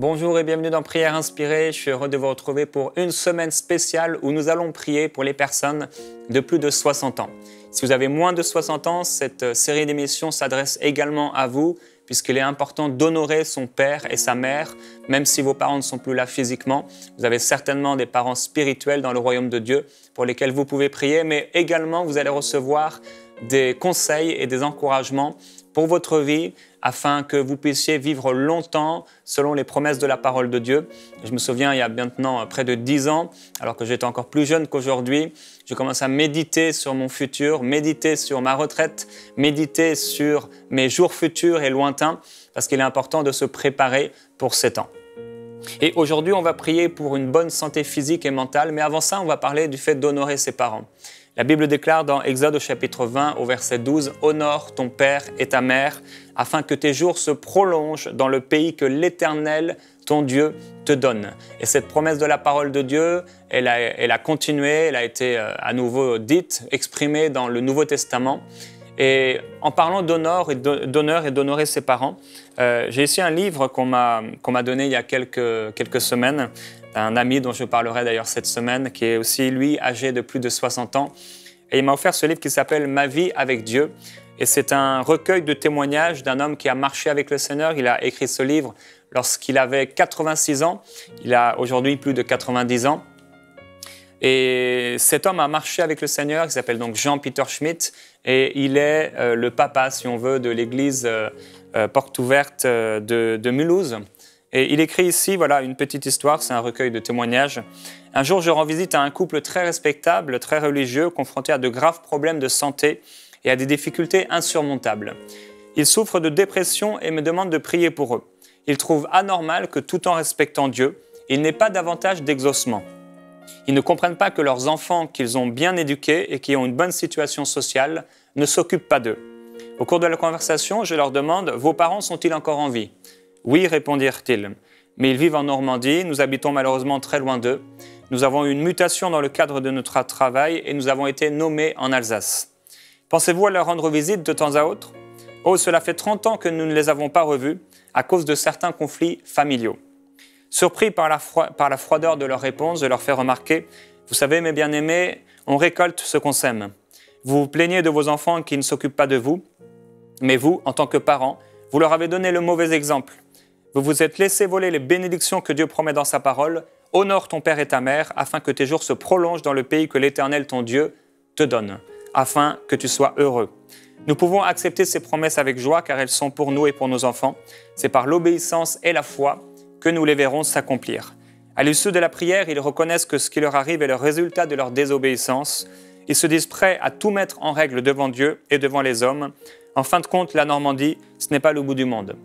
Bonjour et bienvenue dans Prière Inspirée. Je suis heureux de vous retrouver pour une semaine spéciale où nous allons prier pour les personnes de plus de 60 ans. Si vous avez moins de 60 ans, cette série d'émissions s'adresse également à vous puisqu'il est important d'honorer son père et sa mère, même si vos parents ne sont plus là physiquement. Vous avez certainement des parents spirituels dans le royaume de Dieu pour lesquels vous pouvez prier, mais également vous allez recevoir des conseils et des encouragements pour votre vie, afin que vous puissiez vivre longtemps selon les promesses de la parole de Dieu. Je me souviens, il y a maintenant près de 10 ans, alors que j'étais encore plus jeune qu'aujourd'hui, je commence à méditer sur mon futur, méditer sur ma retraite, méditer sur mes jours futurs et lointains, parce qu'il est important de se préparer pour ces temps. Et aujourd'hui, on va prier pour une bonne santé physique et mentale, mais avant ça, on va parler du fait d'honorer ses parents. La Bible déclare dans Exode au chapitre 20 au verset 12 « Honore ton père et ta mère, afin que tes jours se prolongent dans le pays que l'Éternel, ton Dieu, te donne. » Et cette promesse de la parole de Dieu, elle a continué, elle a été à nouveau dite, exprimée dans le Nouveau Testament. Et en parlant d'honneur et d'honorer ses parents, j'ai ici un livre qu'on m'a donné il y a quelques semaines, d'un ami dont je parlerai d'ailleurs cette semaine, qui est aussi, lui, âgé de plus de 60 ans. Et il m'a offert ce livre qui s'appelle « Ma vie avec Dieu ». Et c'est un recueil de témoignages d'un homme qui a marché avec le Seigneur. Il a écrit ce livre lorsqu'il avait 86 ans. Il a aujourd'hui plus de 90 ans. Et cet homme a marché avec le Seigneur, il s'appelle donc Jean-Peter Schmidt, et il est le papa, si on veut, de l'église Porte Ouverte de Mulhouse. Et il écrit ici, voilà, une petite histoire, c'est un recueil de témoignages. Un jour, je rends visite à un couple très respectable, très religieux, confronté à de graves problèmes de santé et à des difficultés insurmontables. Ils souffrent de dépression et me demandent de prier pour eux. Ils trouvent anormal que tout en respectant Dieu, il n'ait pas davantage d'exaucement. Ils ne comprennent pas que leurs enfants qu'ils ont bien éduqués et qui ont une bonne situation sociale ne s'occupent pas d'eux. Au cours de la conversation, je leur demande « Vos parents sont-ils encore en vie ?» « Oui, répondirent-ils, mais ils vivent en Normandie, nous habitons malheureusement très loin d'eux. Nous avons eu une mutation dans le cadre de notre travail et nous avons été nommés en Alsace. Pensez-vous à leur rendre visite de temps à autre ? Oh, cela fait 30 ans que nous ne les avons pas revus à cause de certains conflits familiaux. » Surpris par la froideur de leur réponse, je leur fais remarquer « Vous savez, mes bien-aimés, on récolte ce qu'on sème. Vous vous plaignez de vos enfants qui ne s'occupent pas de vous, mais vous, en tant que parents, vous leur avez donné le mauvais exemple. Vous vous êtes laissé voler les bénédictions que Dieu promet dans sa parole. Honore ton père et ta mère, afin que tes jours se prolongent dans le pays que l'Éternel, ton Dieu, te donne, afin que tu sois heureux. Nous pouvons accepter ces promesses avec joie, car elles sont pour nous et pour nos enfants. C'est par l'obéissance et la foi que nous les verrons s'accomplir. À l'issue de la prière, ils reconnaissent que ce qui leur arrive est le résultat de leur désobéissance. Ils se disent prêts à tout mettre en règle devant Dieu et devant les hommes. En fin de compte, la Normandie, ce n'est pas le bout du monde.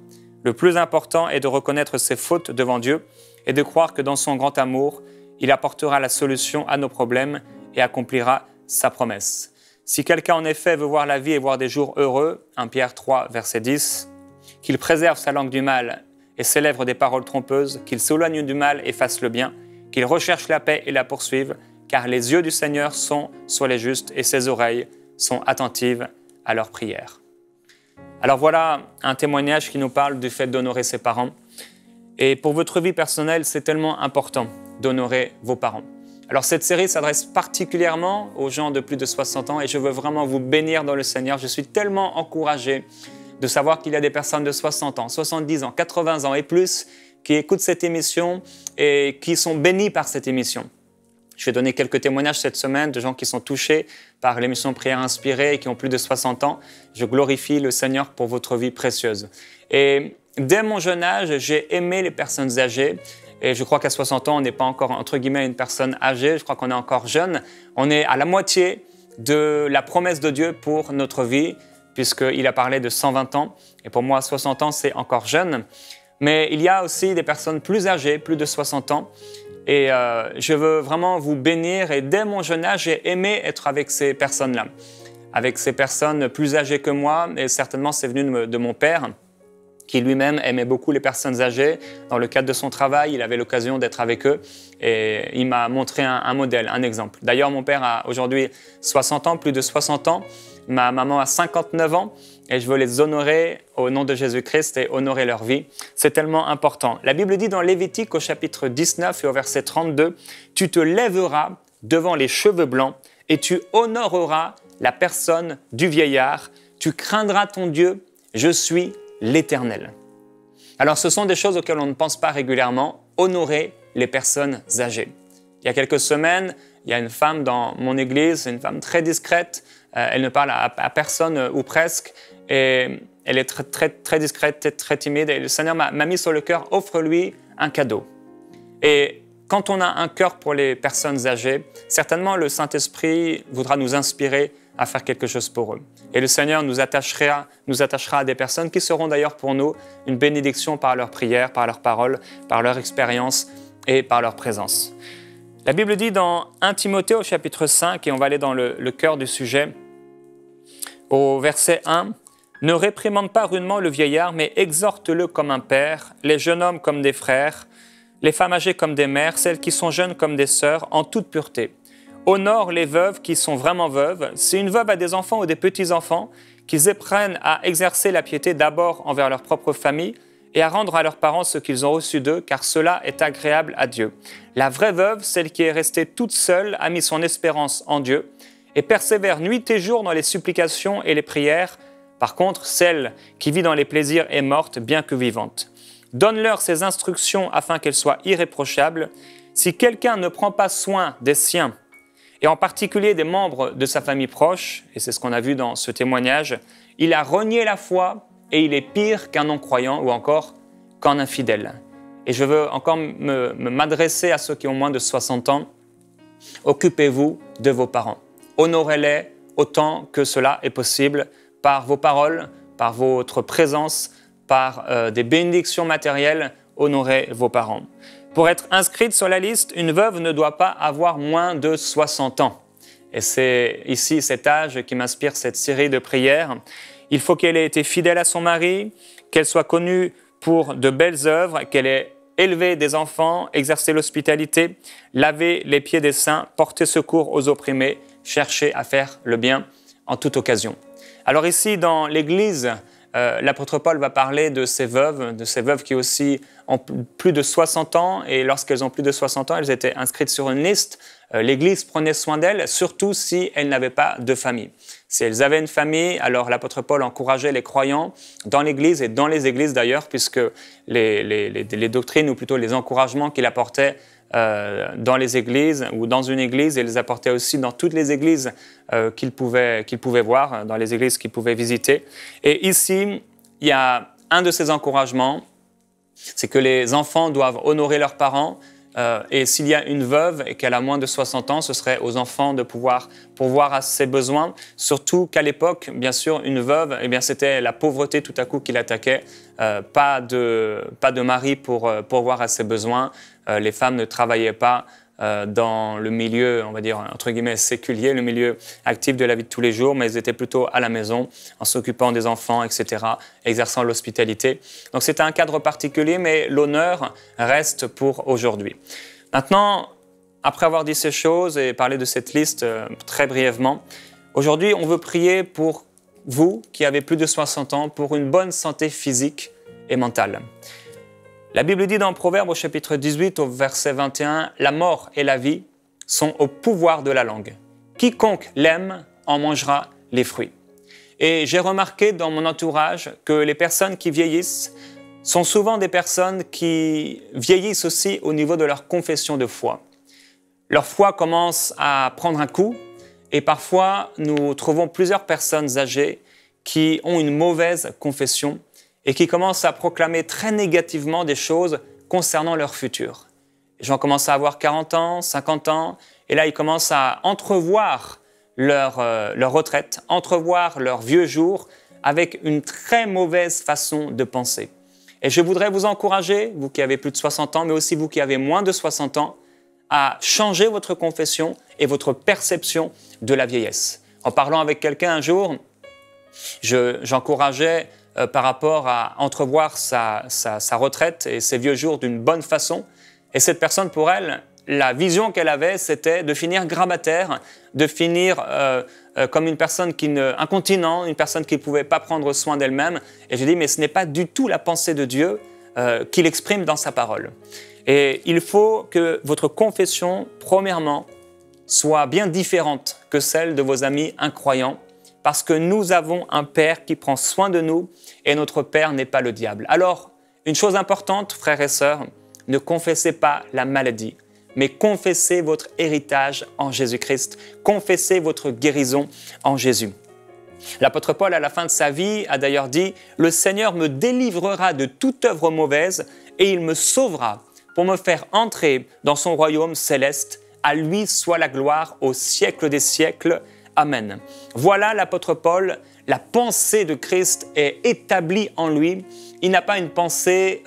Le plus important est de reconnaître ses fautes devant Dieu et de croire que dans son grand amour, il apportera la solution à nos problèmes et accomplira sa promesse. Si quelqu'un en effet veut voir la vie et voir des jours heureux, 1 Pierre 3, verset 10, qu'il préserve sa langue du mal et ses lèvres des paroles trompeuses, qu'il s'éloigne du mal et fasse le bien, qu'il recherche la paix et la poursuive, car les yeux du Seigneur sont sur les justes et ses oreilles sont attentives à leurs prières. Alors voilà un témoignage qui nous parle du fait d'honorer ses parents. Et pour votre vie personnelle, c'est tellement important d'honorer vos parents. Alors cette série s'adresse particulièrement aux gens de plus de 60 ans et je veux vraiment vous bénir dans le Seigneur. Je suis tellement encouragé de savoir qu'il y a des personnes de 60 ans, 70 ans, 80 ans et plus qui écoutent cette émission et qui sont bénis par cette émission. Je vais donner quelques témoignages cette semaine de gens qui sont touchés par l'émission Prière Inspirée et qui ont plus de 60 ans. Je glorifie le Seigneur pour votre vie précieuse. Et dès mon jeune âge, j'ai aimé les personnes âgées. Et je crois qu'à 60 ans, on n'est pas encore, entre guillemets, une personne âgée. Je crois qu'on est encore jeune. On est à la moitié de la promesse de Dieu pour notre vie, puisqu'il a parlé de 120 ans. Et pour moi, 60 ans, c'est encore jeune. Mais il y a aussi des personnes plus âgées, plus de 60 ans. Et je veux vraiment vous bénir. Et dès mon jeune âge, j'ai aimé être avec ces personnes-là, avec ces personnes plus âgées que moi. Et certainement, c'est venu de mon père, qui lui-même aimait beaucoup les personnes âgées. Dans le cadre de son travail, il avait l'occasion d'être avec eux. Et il m'a montré un modèle, un exemple. D'ailleurs, mon père a aujourd'hui 60 ans, plus de 60 ans. Ma maman a 59 ans. et je veux les honorer au nom de Jésus-Christ et honorer leur vie. C'est tellement important. La Bible dit dans Lévitique au chapitre 19 et au verset 32, « Tu te lèveras devant les cheveux blancs et tu honoreras la personne du vieillard. Tu craindras ton Dieu, je suis l'Éternel. » Alors ce sont des choses auxquelles on ne pense pas régulièrement, honorer les personnes âgées. Il y a quelques semaines, il y a une femme dans mon église, une femme très discrète, elle ne parle à personne ou presque, et elle est très discrète, très timide, et le Seigneur m'a mis sur le cœur, offre-lui un cadeau. Et quand on a un cœur pour les personnes âgées, certainement le Saint-Esprit voudra nous inspirer à faire quelque chose pour eux. Et le Seigneur nous attachera à des personnes qui seront d'ailleurs pour nous une bénédiction par leur prière, par leurs paroles, par leur expérience et par leur présence. La Bible dit dans 1 Timothée au chapitre 5, et on va aller dans le cœur du sujet, au verset 1, « Ne réprimande pas rudement le vieillard, mais exhorte-le comme un père, les jeunes hommes comme des frères, les femmes âgées comme des mères, celles qui sont jeunes comme des sœurs, en toute pureté. Honore les veuves qui sont vraiment veuves. Si une veuve a des enfants ou des petits-enfants, qu'ils apprennent à exercer la piété d'abord envers leur propre famille et à rendre à leurs parents ce qu'ils ont reçu d'eux, car cela est agréable à Dieu. La vraie veuve, celle qui est restée toute seule, a mis son espérance en Dieu et persévère nuit et jour dans les supplications et les prières. Par contre, celle qui vit dans les plaisirs est morte, bien que vivante. Donne-leur ces instructions afin qu'elles soient irréprochables. Si quelqu'un ne prend pas soin des siens, et en particulier des membres de sa famille proche, et c'est ce qu'on a vu dans ce témoignage, il a renié la foi et il est pire qu'un non-croyant ou encore qu'un infidèle. Et je veux encore m'adresser à ceux qui ont moins de 60 ans. Occupez-vous de vos parents. Honorez-les autant que cela est possible par vos paroles, par votre présence, par des bénédictions matérielles. Honorez vos parents. Pour être inscrite sur la liste, une veuve ne doit pas avoir moins de 60 ans. Et c'est ici cet âge qui m'inspire cette série de prières. Il faut qu'elle ait été fidèle à son mari, qu'elle soit connue pour de belles œuvres, qu'elle ait élevé des enfants, exercé l'hospitalité, lavé les pieds des saints, porté secours aux opprimés, chercher à faire le bien en toute occasion. Alors ici, dans l'Église, l'apôtre Paul va parler de ces veuves qui aussi ont plus de 60 ans, et lorsqu'elles ont plus de 60 ans, elles étaient inscrites sur une liste. L'Église prenait soin d'elles, surtout si elles n'avaient pas de famille. Si elles avaient une famille, alors l'apôtre Paul encourageait les croyants dans l'Église et dans les églises d'ailleurs, puisque les doctrines, ou plutôt les encouragements qu'il apportait dans les églises ou dans une église, et les apportait aussi dans toutes les églises qu'il pouvait voir, dans les églises qu'il pouvait visiter. Et ici, il y a un de ces encouragements, c'est que les enfants doivent honorer leurs parents, et s'il y a une veuve et qu'elle a moins de 60 ans, ce serait aux enfants de pouvoir pourvoir à ses besoins, surtout qu'à l'époque, bien sûr, une veuve, eh bien, c'était la pauvreté tout à coup qui l'attaquait, pas de mari pour pourvoir à ses besoins, les femmes ne travaillaient pas dans le milieu, on va dire, entre guillemets, séculier, le milieu actif de la vie de tous les jours, mais elles étaient plutôt à la maison, en s'occupant des enfants, etc., exerçant l'hospitalité. Donc c'était un cadre particulier, mais l'honneur reste pour aujourd'hui. Maintenant, après avoir dit ces choses et parlé de cette liste très brièvement, aujourd'hui, on veut prier pour vous qui avez plus de 60 ans, pour une bonne santé physique et mentale. La Bible dit dans Proverbe au chapitre 18 au verset 21, « La mort et la vie sont au pouvoir de la langue. Quiconque l'aime en mangera les fruits. » Et j'ai remarqué dans mon entourage que les personnes qui vieillissent sont souvent des personnes qui vieillissent aussi au niveau de leur confession de foi. Leur foi commence à prendre un coup et parfois nous trouvons plusieurs personnes âgées qui ont une mauvaise confession et qui commencent à proclamer très négativement des choses concernant leur futur. Les gens commencent à avoir 40 ans, 50 ans, et là, ils commencent à entrevoir leur retraite, entrevoir leurs vieux jours, avec une très mauvaise façon de penser. Et je voudrais vous encourager, vous qui avez plus de 60 ans, mais aussi vous qui avez moins de 60 ans, à changer votre confession et votre perception de la vieillesse. En parlant avec quelqu'un un jour, j'encourageais par rapport à entrevoir sa retraite et ses vieux jours d'une bonne façon. Et cette personne, pour elle, la vision qu'elle avait, c'était de finir grabataire, de finir comme une personne incontinent, une personne qui ne pouvait pas prendre soin d'elle-même. Et je dis, mais ce n'est pas du tout la pensée de Dieu qu'il exprime dans sa parole. Et il faut que votre confession, premièrement, soit bien différente que celle de vos amis incroyants, parce que nous avons un Père qui prend soin de nous et notre Père n'est pas le diable. Alors, une chose importante, frères et sœurs, ne confessez pas la maladie, mais confessez votre héritage en Jésus-Christ, confessez votre guérison en Jésus. L'apôtre Paul, à la fin de sa vie, a d'ailleurs dit « Le Seigneur me délivrera de toute œuvre mauvaise et il me sauvera pour me faire entrer dans son royaume céleste. À lui soit la gloire au siècle des siècles. Amen. » Voilà l'apôtre Paul, la pensée de Christ est établie en lui. Il n'a pas une pensée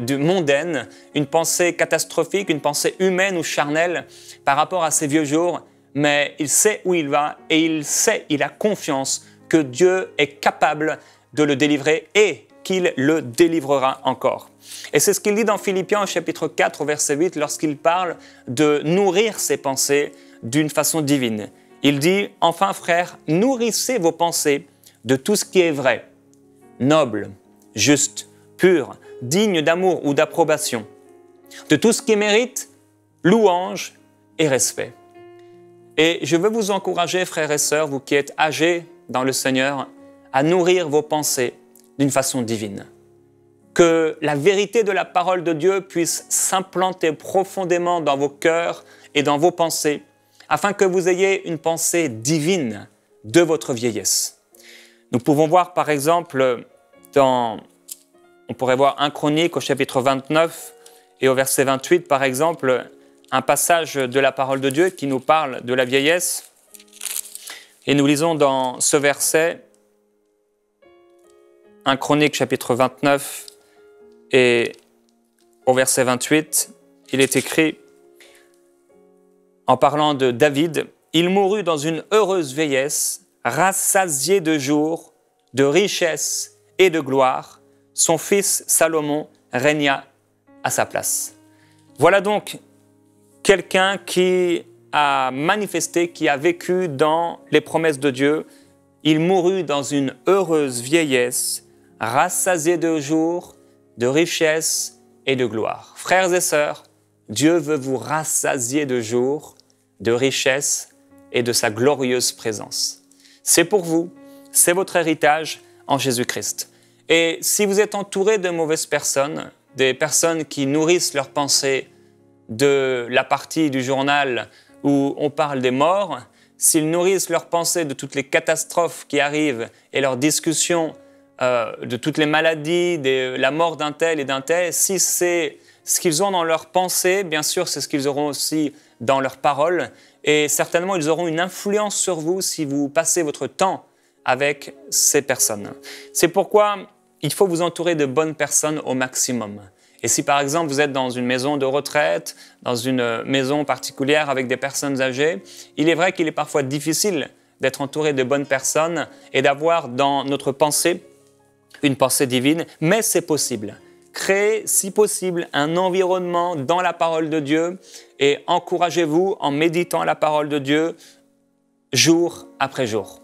mondaine, une pensée catastrophique, une pensée humaine ou charnelle par rapport à ses vieux jours, mais il sait où il va et il a confiance que Dieu est capable de le délivrer et qu'il le délivrera encore. Et c'est ce qu'il dit dans Philippiens au chapitre 4 au verset 8 lorsqu'il parle de nourrir ses pensées d'une façon divine. Il dit « Enfin frères, nourrissez vos pensées de tout ce qui est vrai, noble, juste, pur, digne d'amour ou d'approbation, de tout ce qui mérite louange et respect. » Et je veux vous encourager, frères et sœurs, vous qui êtes âgés dans le Seigneur, à nourrir vos pensées d'une façon divine. Que la vérité de la parole de Dieu puisse s'implanter profondément dans vos cœurs et dans vos pensées, afin que vous ayez une pensée divine de votre vieillesse. Nous pouvons voir par exemple, on pourrait voir 1 Chronique au chapitre 29 et au verset 28 par exemple, un passage de la parole de Dieu qui nous parle de la vieillesse. Et nous lisons dans ce verset, 1 Chronique chapitre 29 et au verset 28, il est écrit, en parlant de David, « Il mourut dans une heureuse vieillesse, rassasié de jours, de richesses et de gloire. Son fils Salomon régna à sa place. » Voilà donc quelqu'un qui a manifesté, qui a vécu dans les promesses de Dieu. Il mourut dans une heureuse vieillesse, rassasié de jours, de richesses et de gloire. Frères et sœurs, Dieu veut vous rassasier de jours, de richesses et de sa glorieuse présence. C'est pour vous, c'est votre héritage en Jésus-Christ. Et si vous êtes entouré de mauvaises personnes, des personnes qui nourrissent leurs pensées de la partie du journal où on parle des morts, s'ils nourrissent leurs pensées de toutes les catastrophes qui arrivent et leurs discussions de toutes les maladies, de la mort d'un tel et d'un tel, si c'est ce qu'ils ont dans leurs pensées, bien sûr, c'est ce qu'ils auront aussi dans leurs paroles. Et certainement, ils auront une influence sur vous si vous passez votre temps avec ces personnes. C'est pourquoi il faut vous entourer de bonnes personnes au maximum. Et si par exemple vous êtes dans une maison de retraite, dans une maison particulière avec des personnes âgées, il est vrai qu'il est parfois difficile d'être entouré de bonnes personnes et d'avoir dans notre pensée une pensée divine, mais c'est possible. Créez, si possible, un environnement dans la parole de Dieu et encouragez-vous en méditant la parole de Dieu jour après jour.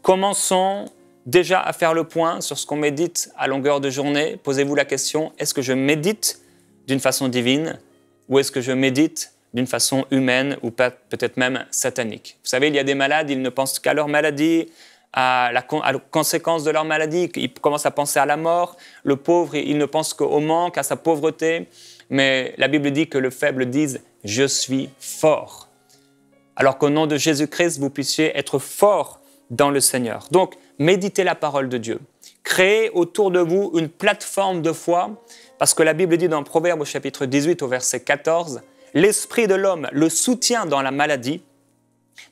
Commençons déjà à faire le point sur ce qu'on médite à longueur de journée. Posez-vous la question, est-ce que je médite d'une façon divine ou est-ce que je médite d'une façon humaine ou peut-être même satanique? Vous savez, il y a des malades, ils ne pensent qu'à leur maladie, à la conséquence de leur maladie, ils commencent à penser à la mort. Le pauvre, il ne pense qu'au manque, à sa pauvreté. Mais la Bible dit que le faible dise « je suis fort ». Alors qu'au nom de Jésus-Christ, vous puissiez être fort dans le Seigneur. Donc, méditez la parole de Dieu. Créez autour de vous une plateforme de foi, parce que la Bible dit dans Proverbe au chapitre 18 au verset 14, « L'esprit de l'homme le soutient dans la maladie,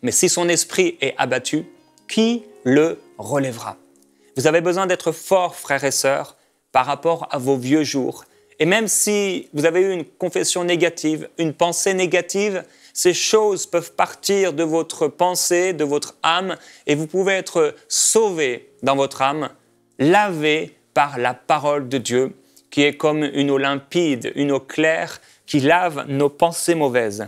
mais si son esprit est abattu, qui le relèvera ?» Vous avez besoin d'être forts, frères et sœurs, par rapport à vos vieux jours. Et même si vous avez eu une confession négative, une pensée négative, ces choses peuvent partir de votre pensée, de votre âme, et vous pouvez être sauvés dans votre âme, lavés par la parole de Dieu, qui est comme une eau limpide, une eau claire, qui lave nos pensées mauvaises.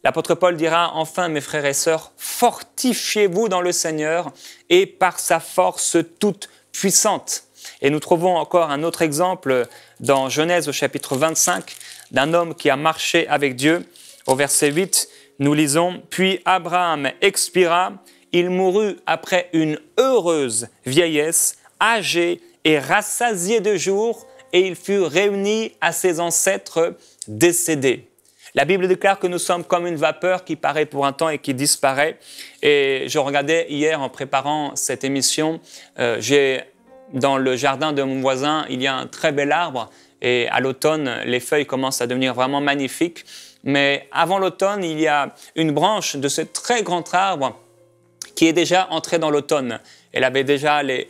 L'apôtre Paul dira « Enfin, mes frères et sœurs, fortifiez-vous dans le Seigneur et par sa force toute puissante. » Et nous trouvons encore un autre exemple dans Genèse au chapitre 25 d'un homme qui a marché avec Dieu. Au verset 8, nous lisons « Puis Abraham expira, il mourut après une heureuse vieillesse, âgé et rassasié de jours, et il fut réuni à ses ancêtres décédés. » La Bible déclare que nous sommes comme une vapeur qui paraît pour un temps et qui disparaît. Et je regardais hier en préparant cette émission, dans le jardin de mon voisin, il y a un très bel arbre et à l'automne, les feuilles commencent à devenir vraiment magnifiques. Mais avant l'automne, il y a une branche de ce très grand arbre qui est déjà entrée dans l'automne. Elle avait déjà les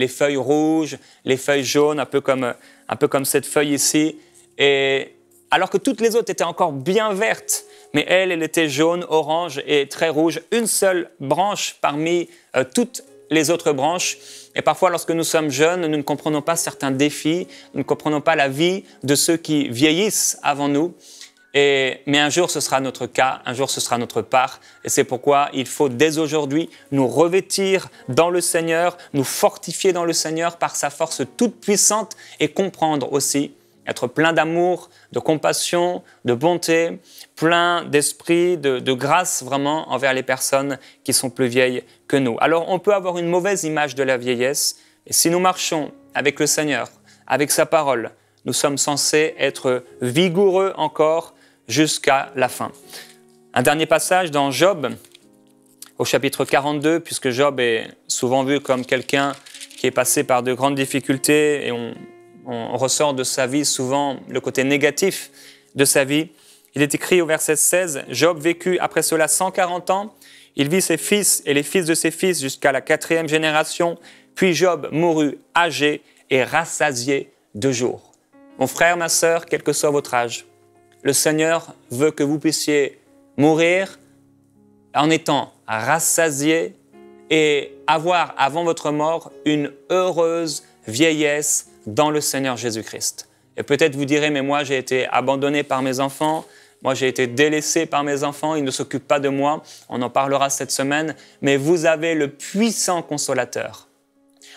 feuilles rouges, les feuilles jaunes, un peu comme cette feuille ici. Et alors que toutes les autres étaient encore bien vertes, mais elle était jaune, orange et très rouge. Une seule branche parmi toutes les autres branches. Et parfois, lorsque nous sommes jeunes, nous ne comprenons pas certains défis, nous ne comprenons pas la vie de ceux qui vieillissent avant nous. Mais un jour, ce sera notre cas, un jour, ce sera notre part. Et c'est pourquoi il faut dès aujourd'hui nous revêtir dans le Seigneur, nous fortifier dans le Seigneur par sa force toute puissante et comprendre aussi, être plein d'amour, de compassion, de bonté, plein d'esprit, de grâce vraiment envers les personnes qui sont plus vieilles que nous. Alors, on peut avoir une mauvaise image de la vieillesse, et si nous marchons avec le Seigneur, avec sa parole, nous sommes censés être vigoureux encore jusqu'à la fin. Un dernier passage dans Job, au chapitre 42, puisque Job est souvent vu comme quelqu'un qui est passé par de grandes difficultés et on ressort de sa vie souvent le côté négatif de sa vie. Il est écrit au verset 16, « Job vécut après cela 140 ans. Il vit ses fils et les fils de ses fils jusqu'à la 4e génération. Puis Job mourut âgé et rassasié de jours. » Mon frère, ma sœur, quel que soit votre âge, le Seigneur veut que vous puissiez mourir en étant rassasié et avoir avant votre mort une heureuse vieillesse dans le Seigneur Jésus-Christ. Et peut-être vous direz, mais moi j'ai été abandonné par mes enfants, moi j'ai été délaissé par mes enfants, ils ne s'occupent pas de moi, on en parlera cette semaine, mais vous avez le puissant consolateur,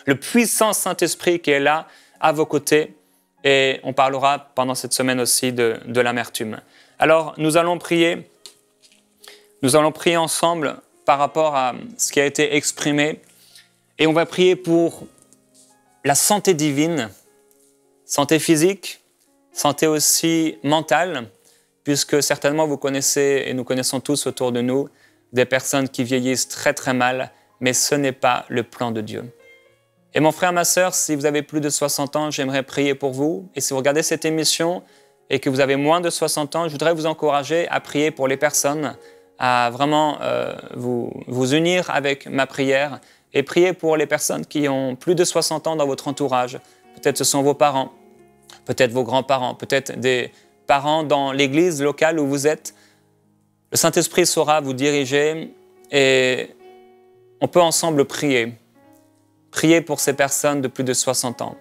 le puissant Saint-Esprit qui est là à vos côtés, et on parlera pendant cette semaine aussi de l'amertume. Alors nous allons prier ensemble par rapport à ce qui a été exprimé, et on va prier pour la santé divine, santé physique, santé aussi mentale, puisque certainement vous connaissez, et nous connaissons tous autour de nous, des personnes qui vieillissent très très mal, mais ce n'est pas le plan de Dieu. Et mon frère, ma sœur, si vous avez plus de 60 ans, j'aimerais prier pour vous. Et si vous regardez cette émission et que vous avez moins de 60 ans, je voudrais vous encourager à prier pour les personnes, à vraiment vous unir avec ma prière et prier pour les personnes qui ont plus de 60 ans dans votre entourage. Peut-être ce sont vos parents, peut-être vos grands-parents, peut-être des parents dans l'église locale où vous êtes. Le Saint-Esprit saura vous diriger et on peut ensemble prier. Priez pour ces personnes de plus de 60 ans.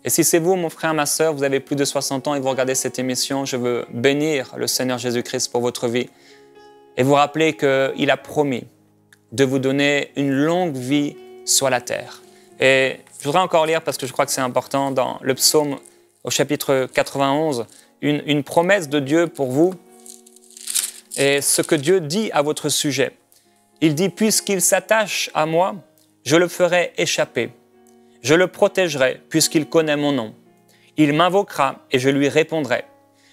Et si c'est vous, mon frère, ma sœur, vous avez plus de 60 ans et vous regardez cette émission, je veux bénir le Seigneur Jésus-Christ pour votre vie et vous rappeler qu'il a promis de vous donner une longue vie sur la terre. Et je voudrais encore lire, parce que je crois que c'est important, dans le psaume au chapitre 91, une promesse de Dieu pour vous et ce que Dieu dit à votre sujet. Il dit « Puisqu'il s'attache à moi, je le ferai échapper. Je le protégerai puisqu'il connaît mon nom. Il m'invoquera et je lui répondrai.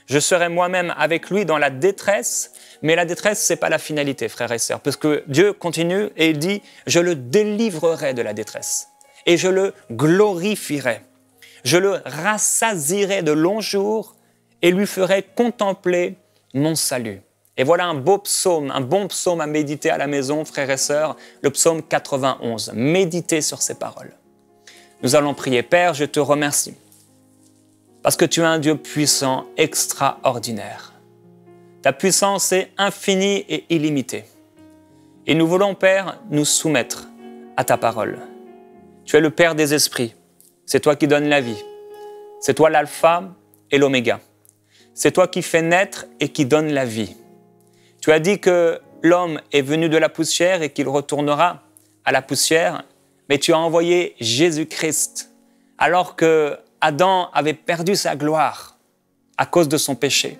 Je serai moi-même avec lui dans la détresse, mais la détresse, ce n'est pas la finalité, frères et sœurs, parce que Dieu continue et il dit « Je le délivrerai de la détresse et je le glorifierai. Je le rassasierai de longs jours et lui ferai contempler mon salut. » Et voilà un beau psaume, un bon psaume à méditer à la maison, frères et sœurs, le psaume 91. Méditez sur ces paroles. Nous allons prier. Père, je te remercie parce que tu es un Dieu puissant, extraordinaire. Ta puissance est infinie et illimitée. Et nous voulons, Père, nous soumettre à ta parole. Tu es le Père des esprits. C'est toi qui donnes la vie. C'est toi l'alpha et l'oméga. C'est toi qui fais naître et qui donne la vie. Tu as dit que l'homme est venu de la poussière et qu'il retournera à la poussière, mais tu as envoyé Jésus-Christ alors que Adam avait perdu sa gloire à cause de son péché.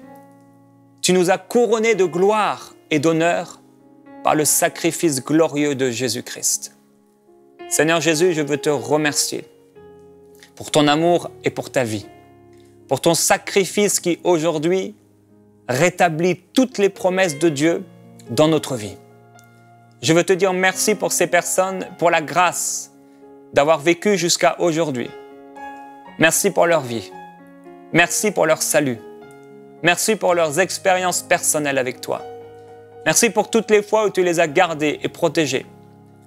Tu nous as couronnés de gloire et d'honneur par le sacrifice glorieux de Jésus-Christ. Seigneur Jésus, je veux te remercier pour ton amour et pour ta vie, pour ton sacrifice qui aujourd'hui rétablit toutes les promesses de Dieu dans notre vie. Je veux te dire merci pour ces personnes, pour la grâce d'avoir vécu jusqu'à aujourd'hui. Merci pour leur vie. Merci pour leur salut. Merci pour leurs expériences personnelles avec toi. Merci pour toutes les fois où tu les as gardés et protégés.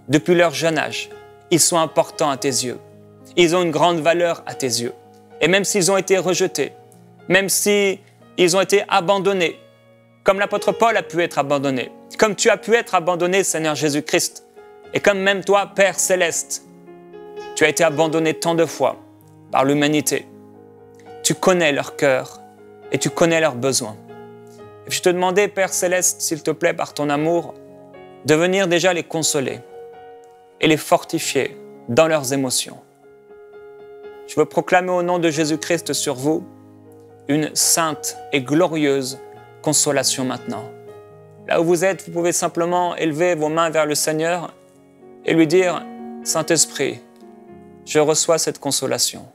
Depuis leur jeune âge, ils sont importants à tes yeux. Ils ont une grande valeur à tes yeux. Et même s'ils ont été rejetés, même s'ils ont été abandonnés, comme l'apôtre Paul a pu être abandonné, comme tu as pu être abandonné, Seigneur Jésus-Christ, et comme même toi, Père Céleste, tu as été abandonné tant de fois par l'humanité. Tu connais leur cœur et tu connais leurs besoins. Et je te demandais, Père Céleste, s'il te plaît, par ton amour, de venir déjà les consoler et les fortifier dans leurs émotions. Je veux proclamer au nom de Jésus-Christ sur vous une sainte et glorieuse consolation maintenant. Là où vous êtes, vous pouvez simplement élever vos mains vers le Seigneur et lui dire « Saint-Esprit, je reçois cette consolation.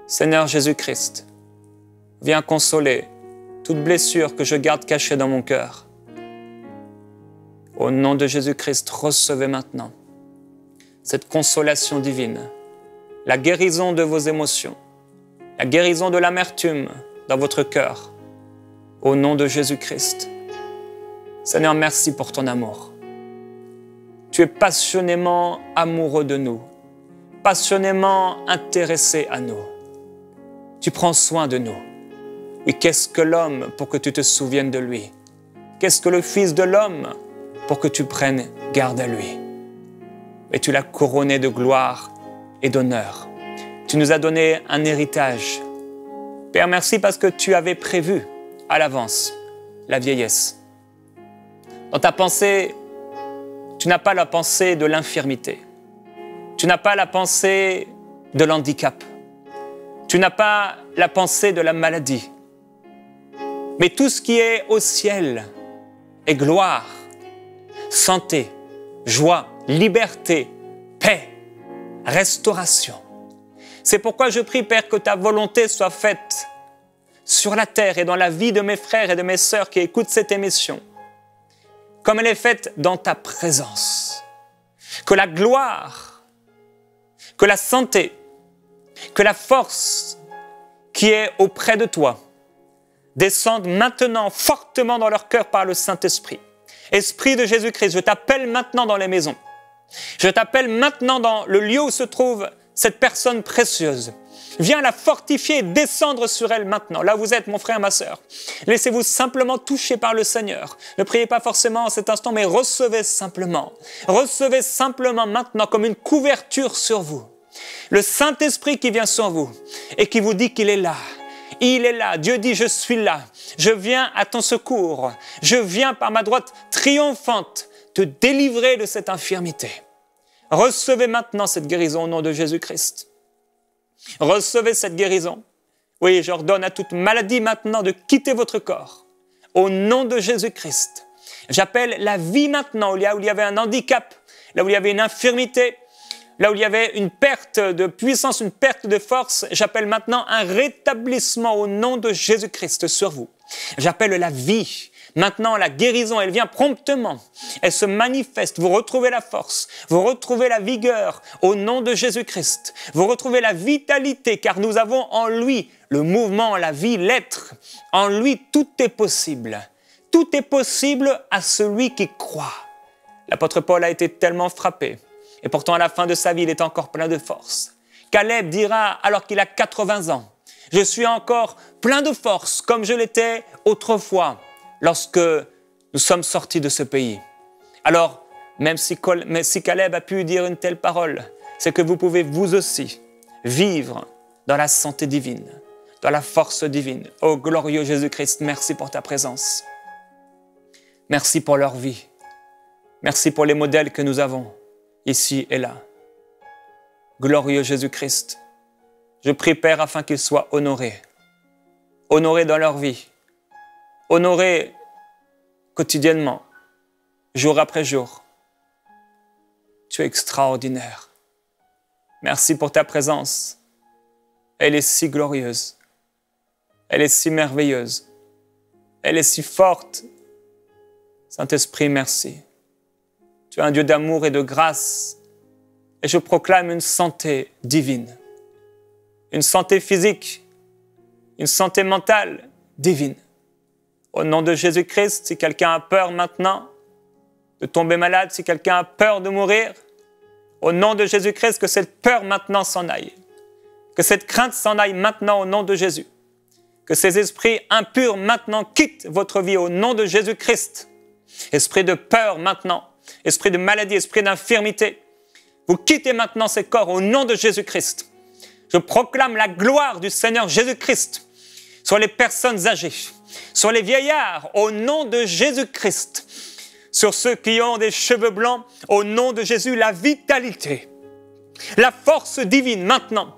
Seigneur Jésus-Christ, viens consoler toute blessure que je garde cachée dans mon cœur. Au nom de Jésus-Christ, recevez maintenant cette consolation divine, la guérison de vos émotions, la guérison de l'amertume dans votre cœur. Au nom de Jésus-Christ. Seigneur, merci pour ton amour. Tu es passionnément amoureux de nous, passionnément intéressé à nous. Tu prends soin de nous. Et qu'est-ce que l'homme pour que tu te souviennes de lui? Qu'est-ce que le Fils de l'homme pour que tu prennes garde à lui? Et tu l'as couronné de gloire et d'honneur. Tu nous as donné un héritage. Père, merci parce que tu avais prévu à l'avance la vieillesse. Dans ta pensée, tu n'as pas la pensée de l'infirmité. Tu n'as pas la pensée de l'handicap. Tu n'as pas la pensée de la maladie. Mais tout ce qui est au ciel est gloire, santé, joie, liberté, paix, restauration. C'est pourquoi je prie, Père, que ta volonté soit faite sur la terre et dans la vie de mes frères et de mes sœurs qui écoutent cette émission, comme elle est faite dans ta présence. Que la gloire, que la santé, que la force qui est auprès de toi descendent maintenant fortement dans leur cœur par le Saint-Esprit. Esprit de Jésus-Christ, je t'appelle maintenant dans les maisons. Je t'appelle maintenant dans le lieu où se trouve cette personne précieuse. Viens la fortifier et descendre sur elle maintenant. Là où vous êtes, mon frère, ma sœur. Laissez-vous simplement toucher par le Seigneur. Ne priez pas forcément en cet instant, mais recevez simplement. Recevez simplement maintenant comme une couverture sur vous. Le Saint-Esprit qui vient sur vous et qui vous dit qu'il est là. Il est là. Dieu dit, je suis là. Je viens à ton secours. Je viens par ma droite triomphante te délivrer de cette infirmité. Recevez maintenant cette guérison au nom de Jésus-Christ. Recevez cette guérison. Oui, j'ordonne à toute maladie maintenant de quitter votre corps. Au nom de Jésus-Christ. J'appelle la vie maintenant, là où il y avait un handicap, là où il y avait une infirmité, là où il y avait une perte de puissance, une perte de force. J'appelle maintenant un rétablissement au nom de Jésus-Christ sur vous. J'appelle la vie. Maintenant, la guérison, elle vient promptement. Elle se manifeste. Vous retrouvez la force. Vous retrouvez la vigueur au nom de Jésus-Christ. Vous retrouvez la vitalité car nous avons en lui le mouvement, la vie, l'être. En lui, tout est possible. Tout est possible à celui qui croit. L'apôtre Paul a été tellement frappé. Et pourtant, à la fin de sa vie, il est encore plein de force. Caleb dira, alors qu'il a 80 ans, « Je suis encore plein de force comme je l'étais autrefois. » lorsque nous sommes sortis de ce pays. Alors, même si Caleb a pu dire une telle parole, c'est que vous pouvez vous aussi vivre dans la santé divine, dans la force divine. Ô glorieux Jésus-Christ, merci pour ta présence. Merci pour leur vie. Merci pour les modèles que nous avons ici et là. Glorieux Jésus-Christ, je prie, Père, afin qu'ils soient honorés. Honorés dans leur vie. Honorés quotidiennement, jour après jour. Tu es extraordinaire. Merci pour ta présence. Elle est si glorieuse. Elle est si merveilleuse. Elle est si forte. Saint-Esprit, merci. Tu es un Dieu d'amour et de grâce. Et je proclame une santé divine. Une santé physique. Une santé mentale divine. Au nom de Jésus-Christ, si quelqu'un a peur maintenant de tomber malade, si quelqu'un a peur de mourir, au nom de Jésus-Christ, que cette peur maintenant s'en aille. Que cette crainte s'en aille maintenant au nom de Jésus. Que ces esprits impurs maintenant quittent votre vie au nom de Jésus-Christ. Esprit de peur maintenant, esprit de maladie, esprit d'infirmité. Vous quittez maintenant ces corps au nom de Jésus-Christ. Je proclame la gloire du Seigneur Jésus-Christ sur les personnes âgées, sur les vieillards au nom de Jésus-Christ, sur ceux qui ont des cheveux blancs au nom de Jésus, la vitalité, la force divine maintenant.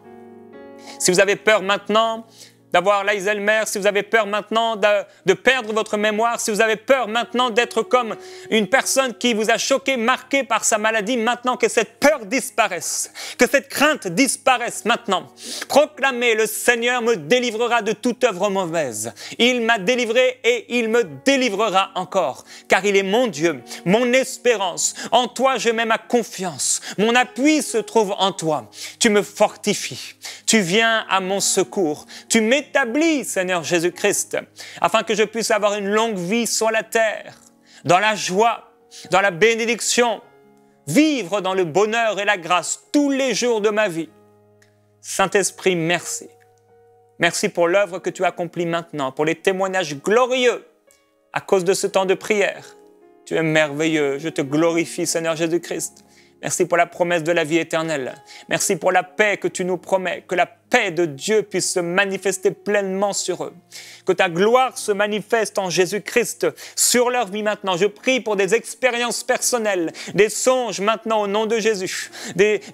Si vous avez peur maintenant d'avoir l'Alzheimer, si vous avez peur maintenant de perdre votre mémoire, si vous avez peur maintenant d'être comme une personne qui vous a choqué, marqué par sa maladie, maintenant que cette peur disparaisse, que cette crainte disparaisse maintenant. Proclamez, le Seigneur me délivrera de toute œuvre mauvaise. Il m'a délivré et il me délivrera encore, car il est mon Dieu, mon espérance. En toi, je mets ma confiance. Mon appui se trouve en toi. Tu me fortifies. Tu viens à mon secours. Tu m'établis, Seigneur Jésus-Christ, afin que je puisse avoir une longue vie sur la terre, dans la joie, dans la bénédiction, vivre dans le bonheur et la grâce tous les jours de ma vie. Saint-Esprit, merci. Merci pour l'œuvre que tu accomplis maintenant, pour les témoignages glorieux à cause de ce temps de prière. Tu es merveilleux. Je te glorifie, Seigneur Jésus-Christ. Merci pour la promesse de la vie éternelle. Merci pour la paix que tu nous promets, que la paix de Dieu puisse se manifester pleinement sur eux. Que ta gloire se manifeste en Jésus-Christ sur leur vie maintenant. Je prie pour des expériences personnelles, des songes maintenant au nom de Jésus,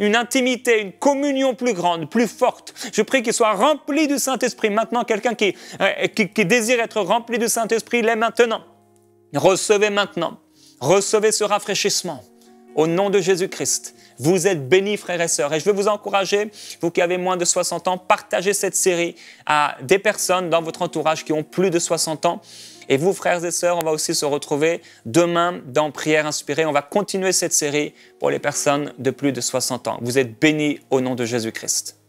une intimité, une communion plus grande, plus forte. Je prie qu'ils soient remplis du Saint-Esprit. Maintenant, quelqu'un qui désire être rempli du Saint-Esprit, l'est maintenant. Recevez maintenant. Recevez ce rafraîchissement. Au nom de Jésus-Christ, vous êtes bénis, frères et sœurs. Et je veux vous encourager, vous qui avez moins de 60 ans, partagez cette série à des personnes dans votre entourage qui ont plus de 60 ans. Et vous, frères et sœurs, on va aussi se retrouver demain dans Prière Inspirée. On va continuer cette série pour les personnes de plus de 60 ans. Vous êtes bénis au nom de Jésus-Christ.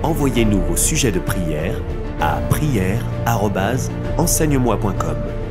Envoyez-nous vos sujets de prière à prière@enseigne-moi.com.